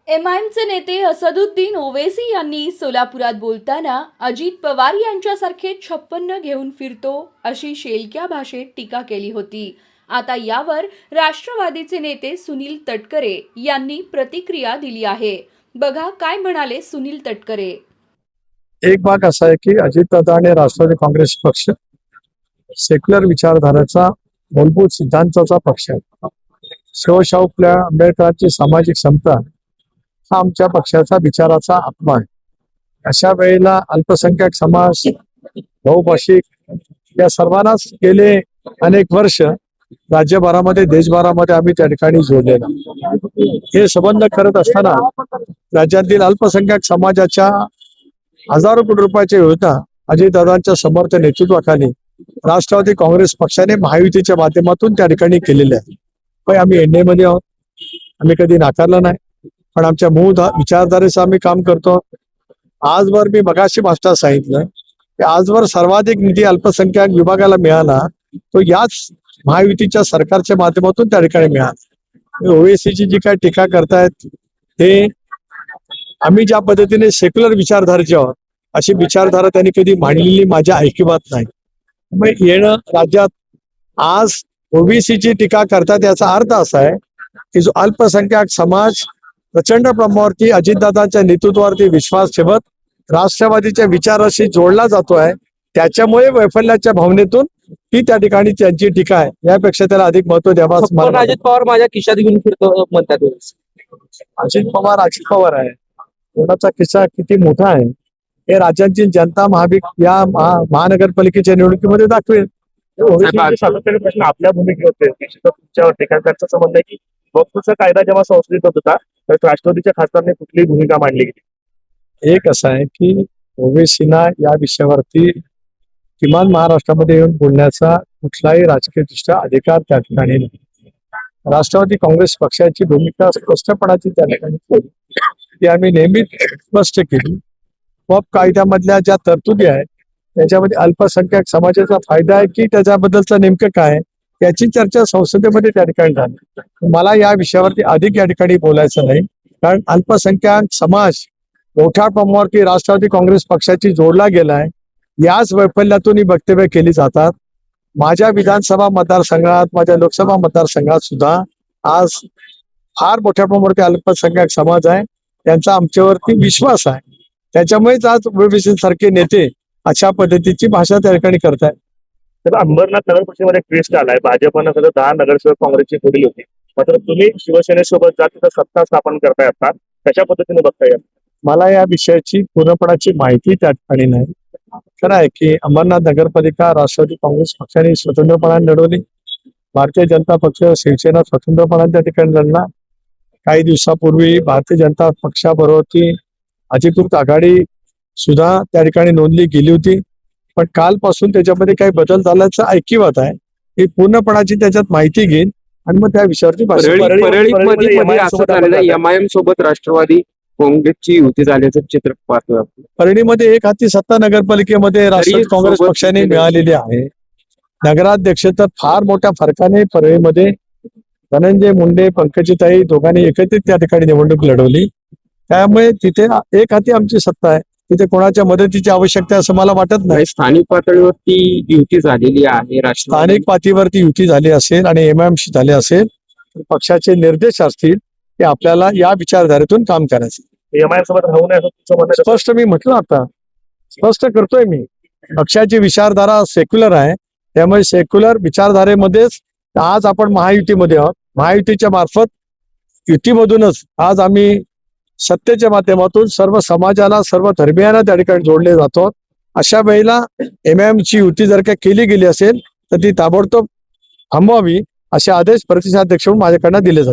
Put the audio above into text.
एमआयएमचे नेते असदुद्दीन ओवैसी यांनी सोलापुरात बोलताना अजित पवार यांच्यासारखे 56 घेऊन फिरतो अशी शेलक्या भाषेत टीका केली होती। आता यावर राष्ट्रवादीचे नेते सुनील तटकरे यांनी प्रतिक्रिया दिली आहे। बघा काय म्हणाले सुनील तटकरे। एक भाग असा आहे की अजितदादा आणि राष्ट्रवादी काँग्रेस पक्ष सेक्युलर विचारधारेचा मूलभूत सिद्धांताचा पक्ष आहे। शिवशाहू फुले आंबेडकरांची सामाजिक समता हा आमच्या पक्षाचा विचाराचा आत्मा आहे। अशा वेळेला अल्पसंख्याक समाज, बहुभाषिक या सर्वांनाच गेले अनेक वर्ष राज्यभरामध्ये देशभरामध्ये आम्ही त्या ठिकाणी जोडलेला हे संबंध करत असताना राज्यातील अल्पसंख्याक समाजाच्या हजारो कोटी रुपयाच्या योजना अजितदादांच्या समर्थ नेतृत्वाखाली राष्ट्रवादी काँग्रेस पक्षाने महायुतीच्या माध्यमातून त्या ठिकाणी केलेले आहे। पण आम्ही एनडीए मध्ये आहोत, आम्ही कधी नाकारलं नाही, पण आमच्या मूळ विचारधारेचं आम्ही काम करतो। आजवर मी मगाशी भाषणात सांगितलं की आजवर सर्वाधिक निधी अल्पसंख्याक विभागाला मिळाला तो याच महायुतीच्या सरकारच्या माध्यमातून त्या ठिकाणी मिळाला। ओवेसीची जी काय टीका करतायत ते आम्ही ज्या पद्धतीने सेक्युलर विचारधारेचे आहोत अशी विचारधारा त्यांनी कधी मांडलेली माझ्या ऐकिवात नाही। मग येणं राज्यात आज ओबीसीची टीका करतात याचा अर्थ असा आहे की जो अल्पसंख्याक समाज प्रचंड प्रमाणावरती अजितदादांच्या नेतृत्वावरती विश्वास ठेवत राष्ट्रवादीच्या विचाराशी जोडला जातोय, त्याच्यामुळे वैफल्याच्या भावनेतून ती त्या ठिकाणी त्यांची टीका आहे। यापेक्षा त्याला अधिक महत्व द्यावं असं मला अजित पवार माझ्या खिशात घेऊन फिरतो म्हणतात। अजित पवार आहे, कोणाचा खिस्सा किती मोठा आहे हे राज्याची जनता महानगरपालिकेच्या निवडणुकीमध्ये दाखवेल। सातत्याने प्रश्न आपल्या भूमिकेवर तुमच्यावर टीकाकाराचा संबंध आहे की वक्फचा कायदा जेव्हा संस्कृत होत होता तर राष्ट्रवादीच्या खासदारांनी कुठली भूमिका मांडली गेली। एक असं आहे की ओवेसीना या विषयावरती किमान महाराष्ट्रामध्ये येऊन बोलण्याचा कुठलाही राजकीय दृष्ट्या अधिकार त्या ठिकाणी नाही। राष्ट्रवादी काँग्रेस पक्षाची भूमिका स्पष्टपणाची त्या ठिकाणी ती आम्ही नेहमीच स्पष्ट केली। वक्फ कायद्यामधल्या ज्या तरतुदी आहेत त्याच्यामध्ये अल्पसंख्याक समाजाचा फायदा आहे की त्याच्याबद्दलचं नेमकं काय याची चर्चा संसदेमध्ये त्या ठिकाणी झाली। मला या विषयावरती अधिक या ठिकाणी बोलायचं नाही, कारण अल्पसंख्याक समाज मोठ्या प्रमाणावरती राष्ट्रवादी काँग्रेस पक्षाची जोडला गेलाय। याच वैफल्यातून ही वक्तव्य केली जातात। माझ्या विधानसभा मतदारसंघात, माझ्या लोकसभा मतदारसंघात सुद्धा आज फार मोठ्या प्रमाणावरती अल्पसंख्याक समाज आहे, त्यांचा आमच्यावरती विश्वास आहे। त्याच्यामुळेच आज ओबीसी सारखे नेते अशा पद्धतीची भाषा त्या ठिकाणी करतायत। तर अंबरनाथ नगर परिषदेमध्ये ट्विस्ट आलाय, भाजपनं सगळं 10 नगरसेवक काँग्रेसची पुढील होती, मात्र तुम्ही शिवसेनेसोबत जात तिथं सत्ता स्थापन करताय आता कशा पद्धतीने बघताय? मला या विषयाची पूर्णपणाची माहिती त्या ठिकाणी नाही। खरं आहे की अंबरनाथ नगरपालिका राष्ट्रवादी काँग्रेस पक्षाने स्वतंत्रपणाने लढवली, भारतीय जनता पक्ष शिवसेना स्वतंत्रपणाने त्या ठिकाणी लढला। काही दिवसापूर्वी भारतीय जनता पक्षाबरोबरची अधिकृत आघाडी सुद्धा त्या ठिकाणी नोंदली गेली होती, पण कालपासून त्याच्यामध्ये काही बदल झाल्याचं ऐकिवात आहे। ही पूर्णपणाची त्याच्यात माहिती घेईन आणि मग त्या विषयावरती एमआयएम सोबत राष्ट्रवादी काँग्रेसची युती झाल्याचं चित्र पाहतोय। परळीमध्ये एक हाती सत्ता नगरपालिकेमध्ये राष्ट्रवादी काँग्रेस पक्षाने मिळालेली आहे। नगराध्यक्ष तर फार मोठ्या फरकाने परळीमध्ये धनंजय मुंडे, पंकजीताई दोघांनी एकत्रित त्या ठिकाणी निवडणूक लढवली, त्यामुळे तिथे एक हाती आमची सत्ता आहे। तिथे कोणाच्या मदतीची आवश्यकता असं मला वाटत नाही। स्थानिक पातळीवरती युती झालेली आहे, स्थानिक पातळीवरती युती झाली असेल आणि एमआयएमशी झाली असेल तर पक्षाचे निर्देश असतील की आपल्याला या विचारधारेतून काम करायचं। एमआयएम सोबत राहू नये असं तुमचं म्हणणं आहे? स्पष्ट मी म्हटलं, आता स्पष्ट करतोय मी, पक्षाची विचारधारा सेक्युलर आहे, त्यामुळे सेक्युलर विचारधारेमध्येच आज आपण महायुतीमध्ये आहोत। महायुतीच्या मार्फत युतीमधूनच आज आम्ही सत्तेच्या माध्यमातून सर्व समाजाला, सर्व धर्मियांना त्या ठिकाणी जोडले जातो। अशा वेळेला एमआयएमची युती जर का केली गेली असेल तर ती ताबडतोब थांबवावी असे आदेश प्रतिसाध्यक्ष म्हणून माझ्याकडनं दिले जातात।